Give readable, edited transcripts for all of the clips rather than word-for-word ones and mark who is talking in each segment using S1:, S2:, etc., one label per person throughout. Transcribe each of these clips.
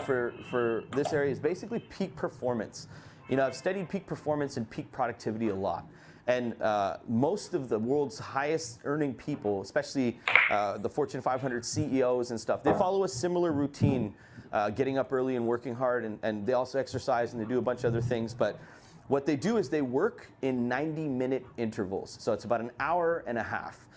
S1: for this area is basically peak performance. You know, I've studied peak performance and peak productivity a lot. And most of the world's highest earning people, especially the Fortune 500 CEOs and stuff, they follow a similar routine, getting up early and working hard, and they also exercise and they do a bunch of other things. But what they do is they work in 90-minute intervals. So it's about an hour and a half.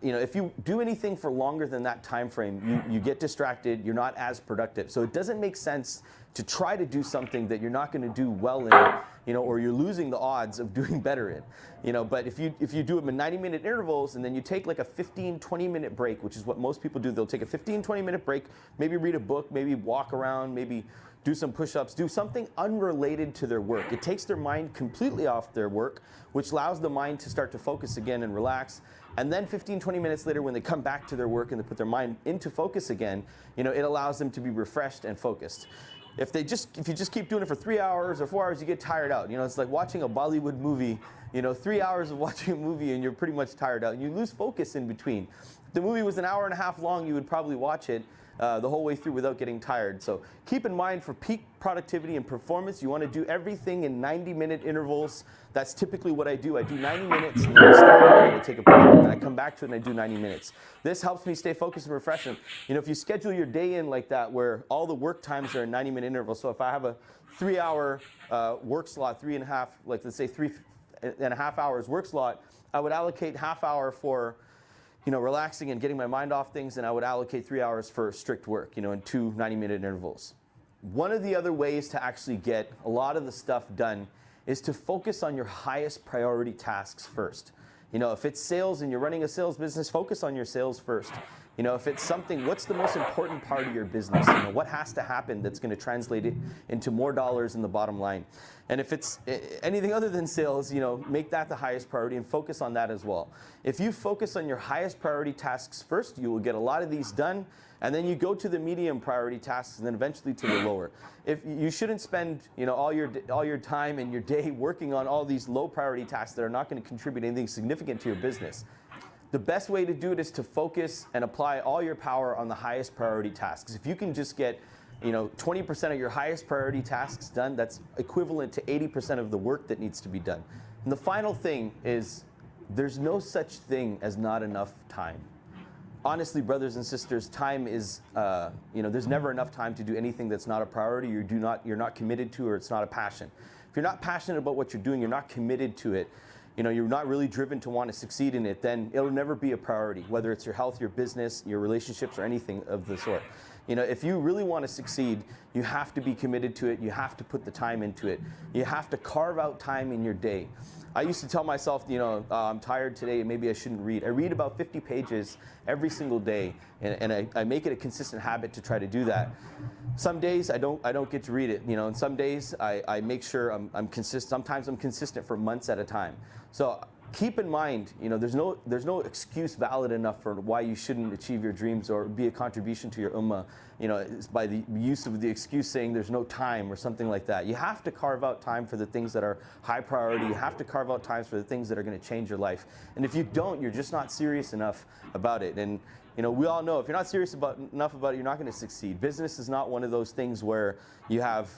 S1: You know, if you do anything for longer than that time frame, you get distracted, you're not as productive. So it doesn't make sense to try to do something that you're not going to do well in, you know, or you're losing the odds of doing better in. You know, but if you do them in 90-minute intervals and then you take like a 15, 20-minute break, which is what most people do, they'll take a 15, 20-minute break, maybe read a book, maybe walk around, maybe do some push-ups, do something unrelated to their work. It takes their mind completely off their work, which allows the mind to start to focus again and relax. And then 15, 20 minutes later, when they come back to their work and they put their mind into focus again, you know, it allows them to be refreshed and focused. If you just keep doing it for 3 hours or 4 hours, you get tired out. You know, it's like watching a Bollywood movie. You know, 3 hours of watching a movie and you're pretty much tired out, and you lose focus in between. If the movie was an hour and a half long, you would probably watch it the whole way through without getting tired. So keep in mind, for peak productivity and performance, you want to do everything in 90-minute intervals. That's typically what I do. I do 90 minutes, and then I start, and I take a break, and then I come back to it and I do 90 minutes. This helps me stay focused and refreshed. You know, if you schedule your day in like that, where all the work times are in 90-minute intervals, so if I have a 3-hour work slot, 3.5, like let's say 3.5 hours work slot, I would allocate half hour for, you know, relaxing and getting my mind off things, and I would allocate 3 hours for strict work, you know, in 2 90-minute intervals. One of the other ways to actually get a lot of the stuff done is to focus on your highest priority tasks first. You know, if it's sales and you're running a sales business, focus on your sales first. You know, if it's something, what's the most important part of your business? You know, what has to happen that's going to translate it into more dollars in the bottom line? And if it's anything other than sales, you know, make that the highest priority and focus on that as well. If you focus on your highest priority tasks first, you will get a lot of these done, and then you go to the medium priority tasks and then eventually to the lower. If you shouldn't spend, you know, all your time and your day working on all these low priority tasks that are not going to contribute anything significant to your business. The best way to do it is to focus and apply all your power on the highest priority tasks. If you can just get, you know, 20% of your highest priority tasks done, that's equivalent to 80% of the work that needs to be done. And the final thing is, there's no such thing as not enough time. Honestly, brothers and sisters, time is, you know, there's never enough time to do anything that's not a priority, you're not committed to, or it's not a passion. If you're not passionate about what you're doing, you're not committed to it, you know, you're not really driven to want to succeed in it, then it'll never be a priority, whether it's your health, your business, your relationships, or anything of the sort. You know, if you really want to succeed, you have to be committed to it. You have to put the time into it. You have to carve out time in your day. I used to tell myself, you know, I'm tired today, maybe I shouldn't read. I read about 50 pages every single day, and I make it a consistent habit to try to do that. Some days I don't get to read it, you know, and some days I make sure I'm consistent. Sometimes I'm consistent for months at a time. So keep in mind, you know, there's no excuse valid enough for why you shouldn't achieve your dreams or be a contribution to your ummah, you know, by the use of the excuse saying there's no time or something like that. You have to carve out time for the things that are high priority. You have to carve out times for the things that are going to change your life. And if you don't, you're just not serious enough about it. And you know, we all know if you're not serious enough about it, you're not going to succeed. Business is not one of those things where you have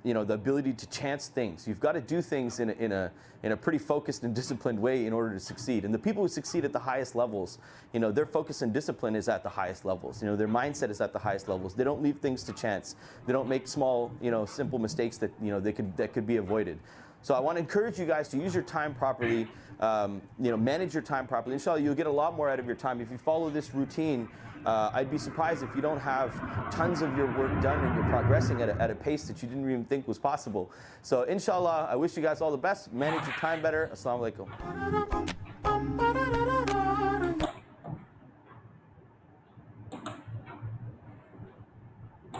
S1: you know, the ability to chance things. You've got to do things in a pretty focused and disciplined way in order to succeed. And the people who succeed at the highest levels, you know, their focus and discipline is at the highest levels. You know, their mindset is at the highest levels. They don't leave things to chance. They don't make small, you know, simple mistakes that, you know, that could be avoided. So I want to encourage you guys to use your time properly, you know, manage your time properly. Inshallah, you'll get a lot more out of your time. If you follow this routine, I'd be surprised if you don't have tons of your work done and you're progressing at a pace that you didn't even think was possible. So inshallah, I wish you guys all the best. Manage your time better. Assalamu alaikum.